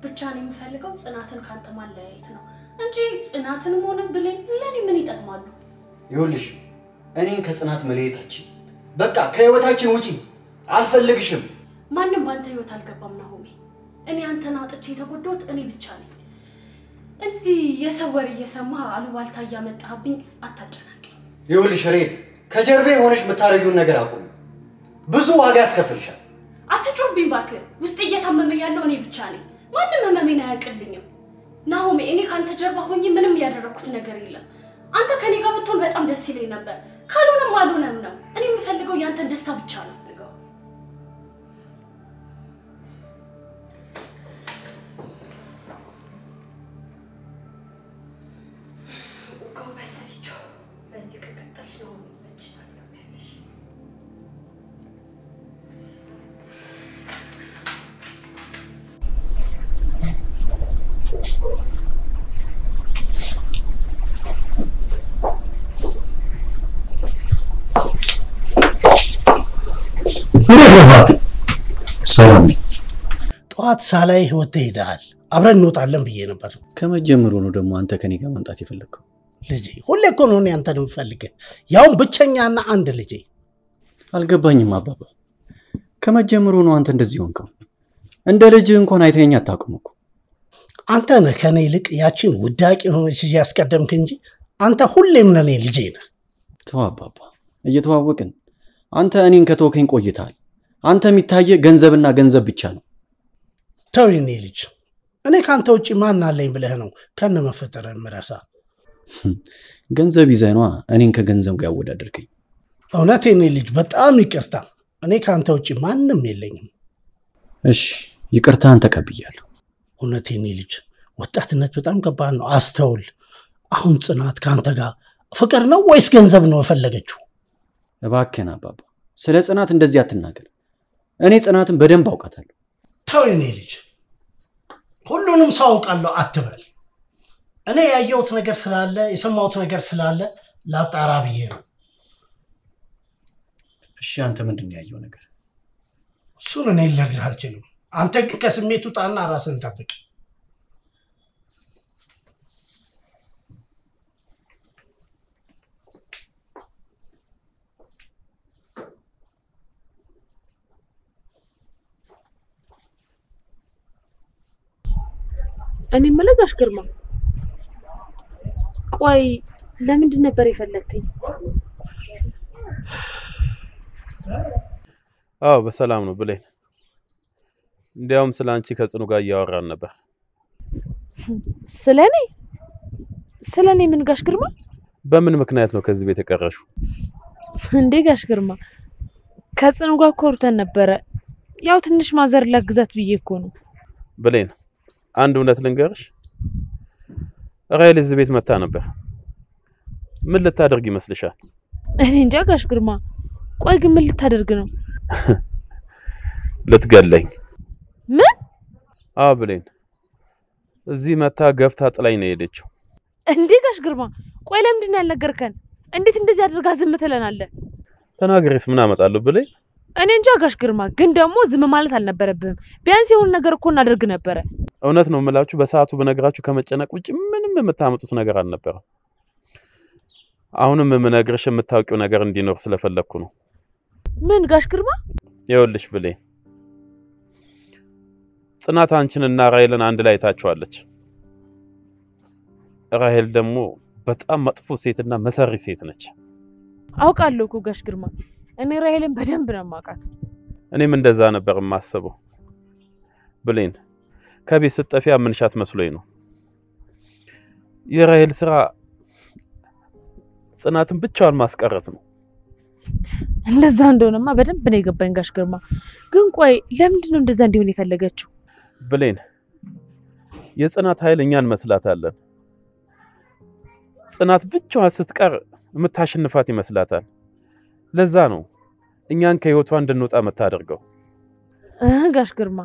S1: ብቻ ነው የምፈልገው ጽናትን ካንተ ማለያየት ነው እንጂ ጽናትንም ሆነ ብሌን ለኔ ምን ይጠቅማሉ?
S7: ይኸውልሽ እኔን ከጽናት መለየታችን በቃ ከህይወታችን ውጪ አልፈልግሽም።
S1: ማንም ባንተ ህይወት አልገባም ናሆሜ። እኔ አንተን አጥቼ የተጎዳሁት እኔ ብቻ ነኝ። እዚህ የሰው ወሬ እየሰማህ አሉባልታ እያመጣህብኝ አታጨናንቀኝ።
S7: ይኸውልሽ ሬድ ከጀርቤ ሆነሽ የምታደርጊውን ነገር አቁሚ። ብዙ ዋጋ ያስከፍልሻል።
S1: አትጮህብኝ እባክህ። ውስጥ እየታመመ ያለው እኔ ብቻ ነኝ። ማንም ህመሜን አያውቅልኝም። ናሆሜ እኔ ካንተ ጀርባ ሆኜ ምንም ያደረኩት ነገር የለም። አንተ ከኔ ጋር ብትሆን በጣም ደስ ይለኝ ነበር። ካልሆነም አልሆነም ነው። እኔ የምፈልገው ያንተን ደስታ ብቻ ነው።
S7: ሰላም
S6: ጠዋት ሳላይ ወጥተህ ሄደሃል። አብረን እንወጣለን ብዬ ነበር።
S7: ከመጀመሩ ነው ደግሞ አንተ ከኔ ጋር መምጣት የፈለግከው?
S6: ልጄ ሁሌ እኮ ነው እኔ አንተን የምፈልግህ፣ ያውም ብቸኛና አንድ ልጄ።
S7: አልገባኝም አባባ። ከመጀመሩ ነው አንተ እንደዚህ ሆንከው? እንደ ልጅ እንኳን አይተኸኝ አታውቅም እኮ።
S6: አንተ ነህ ከኔ ይልቅ ያቺን ውዳቂ ሆነች ያስቀደምክ እንጂ አንተ ሁሌም ለኔ ልጄ ነህ።
S7: ተው አባባ፣ እየተዋወቅን አንተ እኔን ከተወከኝ ቆይተሃል። አንተ የሚታየ ገንዘብና ገንዘብ ብቻ ነው።
S6: ተው የኔ ልጅ፣ እኔ ካንተ ውጪ ማን አለኝ ብለህ ነው ከነ መፈጠር ምረሳ?
S7: ገንዘብ ይዘህ ነዋ እኔን ከገንዘብ ጋር ያወዳደርከኝ።
S6: እውነት የኔ ልጅ በጣም ይቅርታ፣ እኔ ካንተ ውጪ ማንም የለኝም።
S7: እሺ ይቅርታህን ተቀብያለሁ።
S6: እውነት የኔ ልጅ፣ ወጣትነት በጣም ከባድ ነው። አስተውል። አሁን ጽናት ካንተ ጋር ፍቅር ነው ወይስ ገንዘብ ነው የፈለገችው?
S7: እባክህን አባባ፣ ስለ ጽናት እንደዚህ አትናገር። እኔ ጽናትን በደንብ አውቃታለሁ።
S6: ተው የኔ ልጅ፣ ሁሉንም ሰው አውቃለሁ አትበል። እኔ ያየሁት ነገር ስላለ የሰማሁት ነገር ስላለ ላጣራ ብዬ ነው።
S7: እሺ አንተ ምንድን ነው ያየው ነገር?
S6: እሱን እኔ ልነግርህ አልችልም። አንተ ግን ከስሜቱ ጣና ራስን ጠብቅ።
S2: እኔ መለጋሽ ግርማ፣ ቆይ ለምንድን ነበር የፈለከኝ?
S3: አዎ በሰላም ነው ብሌን። እንዲያውም ስላንቺ ከጽኑ ጋር እያወራን ነበር።
S2: ስለኔ ምን ጋሽ ግርማ?
S3: በምን ምክንያት ነው ከዚህ ቤት የቀረሽው?
S2: እንዴ ጋሽ ግርማ፣ ከጽኑ ጋር ኮርተን ነበረ። ያው ትንሽ ማዘር ላግዛት ብዬ እኮ ነው።
S3: ብሌን አንድ እውነት ልንገርሽ፣ ራይል እዚህ ቤት መታ ነበር። ምን ልታደርግ ይመስልሻል?
S2: እኔ እንጃ ጋሽ ግርማ። ቆይ ግን ምን ልታደርግ ነው?
S3: ልትገለኝ።
S2: ምን?
S3: አዎ ብሌን፣ እዚህ መታ ገፍታ ጥላኝ ነው የሄደችው።
S2: እንዴ ጋሽ ግርማ፣ ቆይ ለምንድን ነው ያልነገርከን? እንዴት እንደዚህ አድርጋ ዝም ትለናለህ?
S3: ተናገሪስ ምን አመጣለሁ ብሌን?
S2: እኔ እንጃ ጋሽ ግርማ፣ ግን ደግሞ ዝም ማለት አልነበረብህም። ቢያንስ የሆነ ነገር እኮ እናደርግ ነበረ።
S3: እውነት ነው የምላችሁ፣ በሰዓቱ በነገራችሁ ከመጨነቅ ውጭ ምንም የምታመጡት ነገር አልነበረም። አሁንም የምነግርሽ የምታውቂው ነገር እንዲኖር ስለፈለኩ ነው።
S2: ምን ጋሽ ግርማ?
S3: ይኸውልሽ ብሌን፣ ጽናት አንቺንና ራይልን አንድ ላይ ታያቸዋለች። ራይል ደግሞ በጣም መጥፎ ሴትና መሰሪ ሴት ነች።
S2: አውቃለሁ እኮ ጋሽ ግርማ፣ እኔ ራይልን በደንብ ነው የማውቃት።
S3: እኔም እንደዛ ነበር የማስበው ብሌን። ከቤት ስትጠፊ አምንሻት መስሎኝ ነው። የራይል ስራ ጽናትን ብቻዋን ማስቀረት ነው።
S2: እንደዛ እንደሆነማ በደንብ ነው የገባኝ ጋሽ ግርማ። ግን ቆይ ለምንድን ነው እንደዛ እንዲሆን የፈለገችው?
S3: ብሌን፣ የጽናት ኃይል እኛን መስላታለን። ጽናት ብቻዋን ስትቀር የምታሸንፋት ይመስላታል። ለዛ ነው እኛን ከህይወቷ እንድንወጣ የምታደርገው።
S2: ጋሽ ግርማ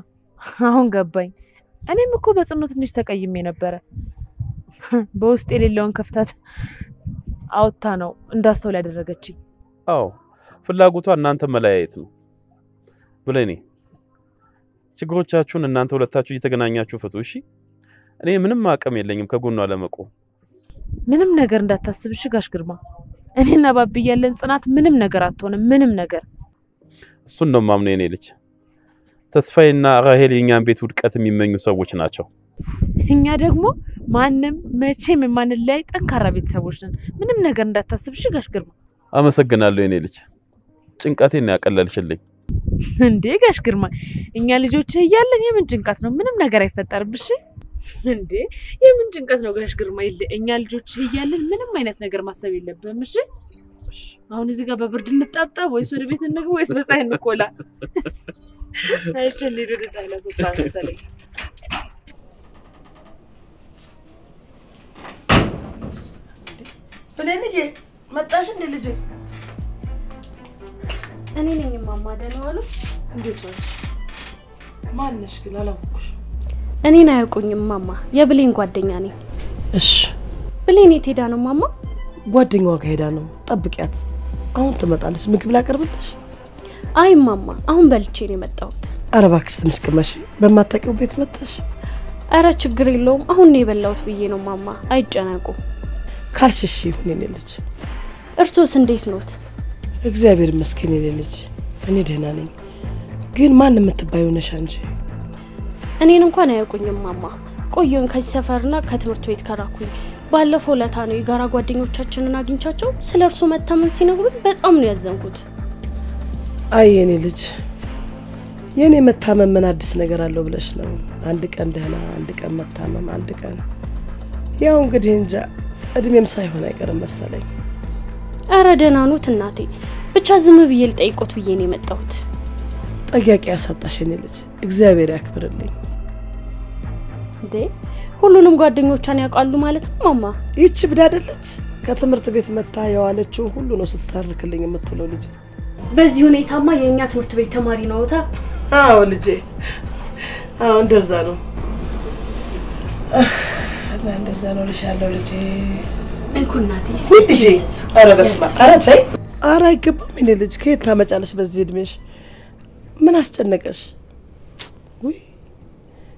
S2: አሁን ገባኝ። እኔም እኮ በጽኑ ትንሽ ተቀይሜ ነበረ። በውስጥ የሌለውን ክፍተት አውጥታ ነው እንዳስተውል ያደረገችኝ።
S3: አዎ ፍላጎቷ እናንተ መለያየት ነው። ብሌኔ፣ ችግሮቻችሁን እናንተ ሁለታችሁ እየተገናኛችሁ ፍቱ እሺ? እኔ ምንም አቅም የለኝም ከጎኗ ለመቆም።
S2: ምንም ነገር እንዳታስብ እሺ ጋሽ ግርማ። እኔና ባቢ ያለን ጽናት ምንም ነገር አትሆንም፣ ምንም ነገር።
S3: እሱን ነው ማምነው የኔ ልጅ። ተስፋዬና ራሄል የኛን ቤት ውድቀት የሚመኙ ሰዎች ናቸው።
S2: እኛ ደግሞ ማንንም መቼም የማንለያይ ጠንካራ ቤተሰቦች ነን። ምንም ነገር እንዳታስብ እሺ ጋሽ ግርማ።
S3: አመሰግናለሁ የኔ ልጅ፣ ጭንቀቴን ያቀለልሽልኝ።
S2: እንዴ ጋሽ ግርማ፣ እኛ ልጆች እያለን የምን ጭንቀት ነው? ምንም ነገር አይፈጠርም እሺ። እንዴ የምን ጭንቀት ነው ጋሽ ግርማ? እኛ ልጆች እያለን ምንም አይነት ነገር ማሰብ የለብህም እሺ። አሁን እዚህ ጋር በብርድ እንጣጣ ወይስ ወደ ቤት እንግባ ወይስ በፀሐይ እንቆላ? እሺ እንሂድ ወደ ፀሐይ ላስወጣ መሰለኝ።
S5: ብሌንዬ መጣሽ እንደ ልጄ?
S1: እኔ ነኝ ማማ። ደህና ዋሉ?
S5: እንዴት ዋልሽ? ማን ነሽ ግን? አላወኩሽ።
S1: እኔን አያውቁኝም ማማ። የብሌን ጓደኛ ነኝ።
S5: እሺ
S1: ብሌን የት ሄዳ ነው ማማ?
S5: ጓደኛዋ ጋር ሄዳ ነው። ጠብቂያት፣ አሁን ትመጣለች። ምግብ ላቀርብልሽ?
S1: አይ ማማ፣ አሁን በልቼ ነው የመጣሁት።
S5: ኧረ እባክሽ ትንሽ ቅመሽ። በማታውቂው ቤት መጥተሽ።
S1: ኧረ ችግር የለውም፣ አሁን ነው የበላሁት ብዬ ነው ማማ። አይጨነቁ
S5: ካልሽሽ ይሁን የኔ ልጅ።
S1: እርሶስ እንዴት ኖት?
S5: እግዚአብሔር ይመስገን የኔ ልጅ፣ እኔ ደህና ነኝ። ግን ማን የምትባዩ ነሽ አንቺ?
S1: እኔን እንኳን አያውቁኝም ማማ። ቆየን ከዚህ ሰፈርና ከትምህርት ቤት ከራኩኝ። ባለፈው ለታ ነው የጋራ ጓደኞቻችንን አግኝቻቸው ስለርሱ መታመም ሲነግሩኝ በጣም ነው ያዘንኩት።
S5: አይ የኔ ልጅ፣ የኔ መታመም ምን አዲስ ነገር አለው ብለሽ ነው? አንድ ቀን ደህና፣ አንድ ቀን መታመም፣ አንድ ቀን ያው እንግዲህ እንጃ እድሜም ሳይሆን አይቀርም መሰለኝ።
S1: አረ ደህና ኖት እናቴ። ብቻ ዝም ብዬ ልጠይቆት ብዬ ነው የመጣሁት።
S5: ጠያቂ ያሳጣሽ የኔ ልጅ፣ እግዚአብሔር ያክብርልኝ።
S1: እንዴ ሁሉንም ጓደኞቿን ያውቃሉ ማለት ነው ማማ?
S5: ይቺ ብዳ አይደለች? ከትምህርት ቤት መታ የዋለችው ሁሉ ነው ስትታርክልኝ የምትለው ልጅ።
S1: በዚህ ሁኔታማ የኛ ትምህርት ቤት ተማሪ ነውታ።
S5: አዎ ልጄ፣ አዎ እንደዛ ነው። እና እንደዛ ነው ልሻለሁ ልጄ።
S1: እንኩናቴ
S5: ልጄ፣ ኧረ በስመ አብ! ኧረ ተይ! ኧረ አይገባም የኔ ልጅ። ከየት ታመጫለሽ በዚህ እድሜሽ? ምን አስጨነቀሽ? ውይ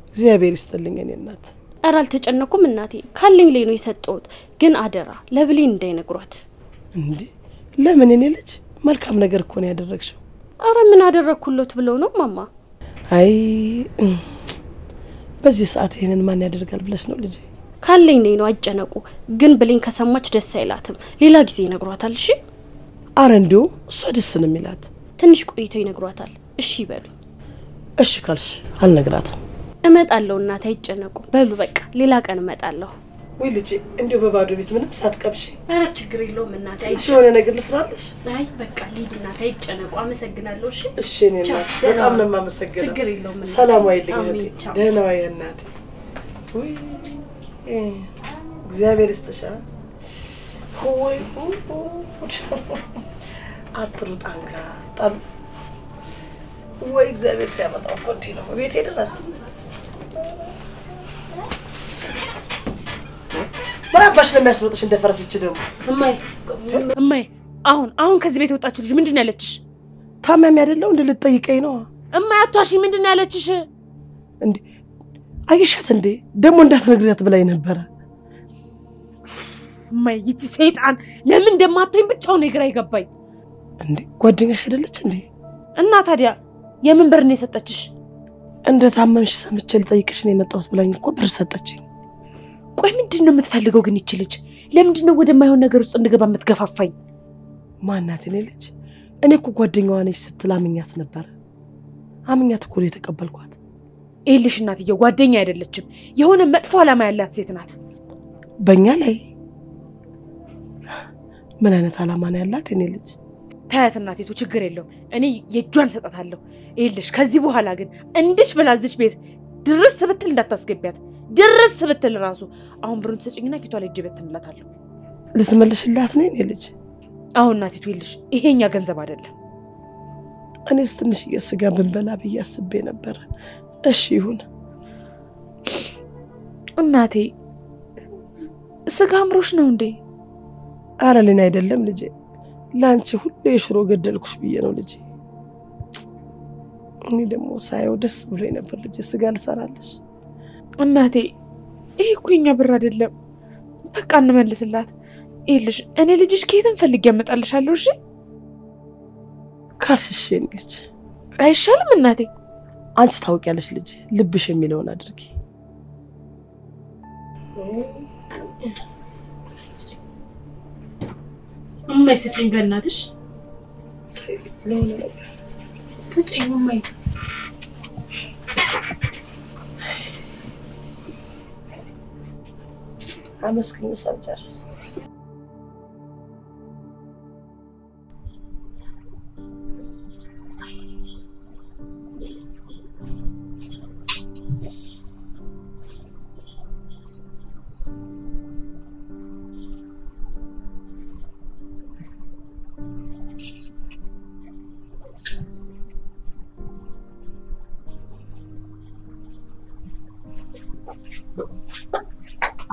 S5: እግዚአብሔር ይስጥልኝ የኔ እናት።
S1: ኧረ አልተጨነኩም እናቴ፣ ካለኝ ላይ ነው የሰጠሁት። ግን አደራ ለብሌን እንዳይነግሯት።
S5: እንዴ ለምን የኔ ልጅ? መልካም ነገር እኮ ነው ያደረግሽው።
S1: አረ ምን አደረኩለት ብለው ነው ማማ?
S5: አይ በዚህ ሰዓት ይሄንን ማን ያደርጋል ብለሽ ነው ልጄ?
S1: ካለኝ ላይ ነው አይጨነቁ። ግን ብሌን ከሰማች ደስ አይላትም። ሌላ ጊዜ ይነግሯታል። እሺ?
S5: አረ እንደው እሷ ደስ ነው የሚላት።
S1: ትንሽ ቆይተው ይነግሯታል። እሺ ይበሉ።
S5: እሺ ካልሽ አልነግራትም።
S1: እመጣለሁ እናቴ፣ አይጨነቁ። በሉ በቃ ሌላ ቀን እመጣለሁ።
S5: ወይ ልጄ፣ እንደው በባዶ ቤት ምንም ሳትቀብሽ?
S1: አረ ችግር የለውም እናቴ።
S5: እሺ የሆነ ነገር ልስራልሽ?
S1: አይ በቃ ልሂድ እናቴ፣ አይጨነቁ። አመሰግናለሁ። እሺ
S5: እሺ እኔ እናት በጣም ነው የማመሰግነው።
S1: ችግር የለውም እናቴ።
S5: ሰላም ዋይልኝ እህቴ፣ ደህና ዋይ እናቴ። ወይ እግዚአብሔር ይስጥሽ። ወይ አትሩጥ አንጋ ጣሉ። ወይ እግዚአብሔር ሲያመጣው እኮ እንዲህ ነው ቤቴ ድረስ። ምናባሽ ነው የሚያስሮጥሽ እንደፈረስች ደግሞ?
S2: እማዬ አሁን ከዚህ ቤት የወጣችው ልጅ ምንድን ነው ያለችሽ?
S5: ታማሚ አይደለው እንደ ልትጠይቀኝ ነው?
S2: እማዬ አቷሺ ምንድን ነው ያለችሽ?
S5: እንዴ አየሻት እንዴ? ደግሞ እንዳትነግሪያት ብላኝ ነበረ።
S2: እማዬ ይቺ ሰይጣን ለምን እንደማታይኝ ብቻው ነው ግራ ይገባኝ።
S5: እንዴ ጓደኛሽ አይደለች እንዴ?
S2: እና ታዲያ የምን ብር ነው የሰጠችሽ?
S5: እንደ ታመምሽ ሰምቼ ልጠይቅሽ ነው የመጣሁት ብላኝ እኮ ብር ሰጠችኝ።
S2: ቆይ ምንድን ነው የምትፈልገው ግን ይቺ ልጅ? ለምንድን ነው ወደማይሆን ነገር ውስጥ እንድገባ የምትገፋፋኝ?
S5: ማናት እኔ ልጅ? እኔ እኮ ጓደኛዋ ነች ስትል አምኛት ነበር። አምኛት እኮ ነው የተቀበልኳት።
S2: ይኸውልሽ እናትዬው ጓደኛ አይደለችም፣ የሆነ መጥፎ ዓላማ ያላት ሴት ናት።
S5: በእኛ ላይ ምን አይነት ዓላማ ነው ያላት እኔ ልጅ?
S2: ታያት እናቴቱ፣ ችግር የለውም እኔ የእጇን ሰጣታለሁ። ይኸውልሽ ከዚህ በኋላ ግን እንድሽ ብላዝሽ ቤት ድርስ ብትል እንዳታስገቢያት። ድርስ ብትል ራሱ አሁን ብሩን ተጨኝና ፊቷ ላይ እጅ በትንላታለሁ።
S5: ልትመልሽላት ነው እኔ ልጅ?
S2: አሁን እናቴቱ ይኸውልሽ ይሄኛ ገንዘብ አይደለም።
S5: እኔስ ትንሽ የስጋ ብንበላ ብዬ አስቤ ነበር። እሺ ይሁን
S2: እናቴ። ስጋ አምሮሽ ነው እንዴ?
S5: አረ ለኔ አይደለም ልጄ፣ ላንቺ ሁሉ የሽሮ ገደልኩሽ ብዬ ነው ልጄ። እኔ ደግሞ ሳይው ደስ ብሎኝ ነበር ልጄ ስጋ ልሰራልሽ።
S2: እናቴ ይሄ እኮ የኛ ብር አይደለም። በቃ እንመልስላት። ይኸውልሽ እኔ ልጅሽ ከየትም ፈልጌ ያመጣልሻለሁ። እሺ
S5: ካልሽሽ የኔ ልጅ
S2: አይሻልም እናቴ?
S5: አንቺ ታውቂያለሽ ልጅ፣ ልብሽ የሚለውን አድርጊ።
S2: እማዬ ስጪኝ በእናትሽ ስጪኝ እማዬ።
S5: አመስግኝ ሳልጨርስ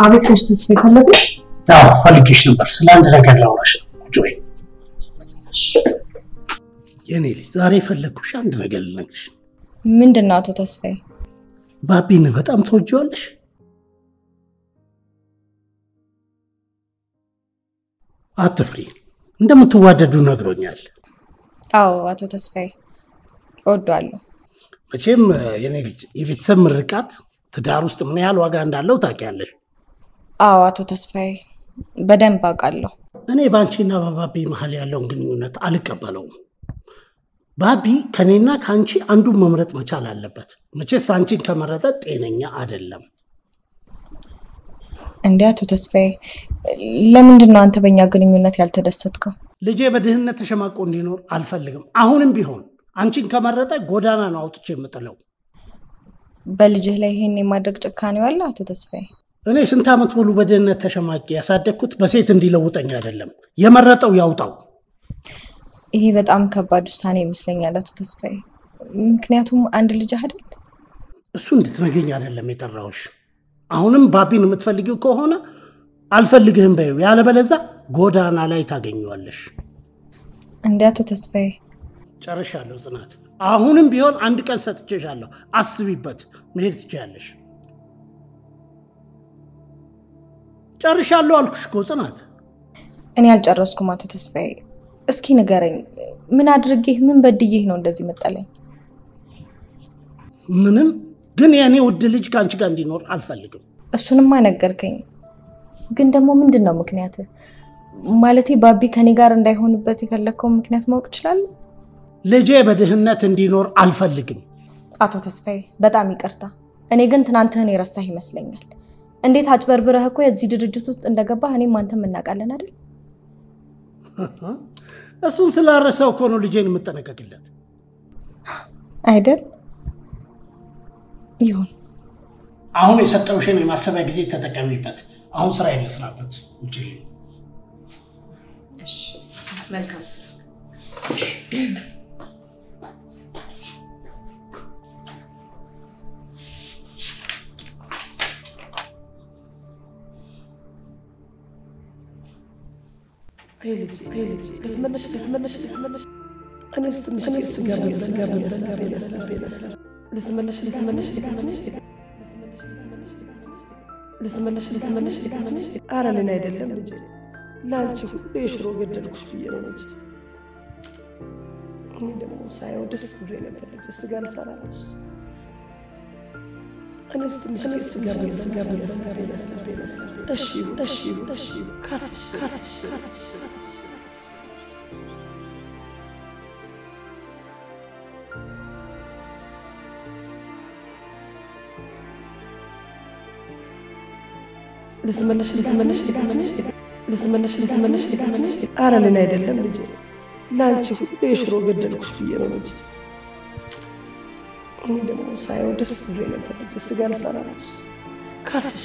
S5: አቤት ነሽ ተስፋዬ ፈለግሽ?
S6: አዎ ፈልጌሽ ነበር። ስለ አንድ ነገር ላውራሽ ነው። ቁጭ በይ። የኔ ልጅ ዛሬ ፈለግኩሽ አንድ ነገር ልነግርሽ።
S4: ምንድን ነው አቶ ተስፋዬ?
S6: ባቢን በጣም ትወጂዋለሽ? አትፍሪ፣ እንደምትዋደዱ ነግሮኛል።
S4: አዎ አቶ ተስፋዬ እወደዋለሁ።
S6: መቼም የኔ ልጅ የቤተሰብ ምርቃት ትዳር ውስጥ ምን ያህል ዋጋ እንዳለው ታውቂያለሽ።
S4: አዎ አቶ ተስፋዬ በደንብ አውቃለሁ።
S6: እኔ ባንቺና በባቢ መሀል ያለውን ግንኙነት አልቀበለውም። ባቢ ከኔና ካንቺ አንዱን መምረጥ መቻል አለበት። መቼስ አንቺን ከመረጠ ጤነኛ አይደለም።
S4: እንዴ አቶ ተስፋዬ ለምንድን ነው አንተ በእኛ ግንኙነት ያልተደሰትከው?
S6: ልጄ በድህነት ተሸማቆ እንዲኖር አልፈልግም። አሁንም ቢሆን አንቺን ከመረጠ ጎዳና ነው አውጥቼ የምጥለው።
S4: በልጅህ ላይ ይሄን የማድረግ ጭካኔው አለ አቶ ተስፋዬ?
S6: እኔ ስንት ዓመት ሙሉ በድህነት ተሸማቄ ያሳደግኩት በሴት እንዲለውጠኝ አይደለም። የመረጠው ያውጣው።
S4: ይሄ በጣም ከባድ ውሳኔ ይመስለኛል አቶ ተስፋዬ። ምክንያቱም አንድ ልጅ አይደል?
S6: እሱ እንድትነግኝ አይደለም የጠራሁሽ። አሁንም ባቢን የምትፈልጊው ከሆነ አልፈልግህም በይው፣ ያለበለዚያ ጎዳና ላይ ታገኘዋለሽ።
S4: እንዴ አቶ ተስፋዬ
S6: ጨርሻለሁ ጽናት። አሁንም ቢሆን አንድ ቀን ሰጥቼሻለሁ፣ አስቢበት። መሄድ ትችያለሽ። ጨርሻለሁ አልኩሽ እኮ ጽናት።
S4: እኔ አልጨረስኩም አቶ ተስፋዬ። እስኪ ንገረኝ፣ ምን አድርጌህ ምን በድዬህ ነው እንደዚህ መጣለኝ?
S6: ምንም፣ ግን የኔ ውድ ልጅ ካንቺ ጋር እንዲኖር አልፈልግም።
S4: እሱንማ ነገርከኝ፣ ግን ደግሞ ምንድነው ምክንያትህ? ማለቴ ባቢ ከኔ ጋር እንዳይሆንበት የፈለከው ምክንያት ማወቅ እችላለሁ?
S6: ልጄ በድህነት እንዲኖር አልፈልግም።
S4: አቶ ተስፋዬ በጣም ይቅርታ። እኔ ግን ትናንትህን የረሳህ ይመስለኛል። እንዴት አጭበርብረህ እኮ የዚህ ድርጅት ውስጥ እንደገባህ እኔም አንተም እናውቃለን አይደል?
S6: እሱን ስላረሳው እኮ ነው ልጄን የምጠነቀቅለት
S4: አይደል? ይሁን።
S6: አሁን የሰጠውሽን የማሰቢያ ጊዜ ተጠቀሚበት። አሁን ስራ ይመስራበት ውጪ።
S4: እሺ መልካም ስራ።
S5: አይ ልጅ ልትመለሽ እኔስ ትንሽ ስጋር ልትመለሽ ኧረ ለኔ አይደለም ልጅ፣ ለአንቺ ሁሉ የሽሮ ገደልኩሽ ብዬ ነው ልጅ። እኔ ደግሞ ሳየው ደስ ብሎ ነበር ልጅ ስጋ ልሰራለሽ። እኔስ ትንሽ ስጋር እሺ ካርሽ ልትመለሽ ኧረ ለኔ አይደለም ልጅ፣ ለአንቺ ሁሉ የሽሮ ገደልኩሽ ብዬ ነው ልጅ። እኔ ደግሞ ሳየው ደስ ብሎ ነበር ልጅ ስጋ ልሰራለሽ። ካርሽ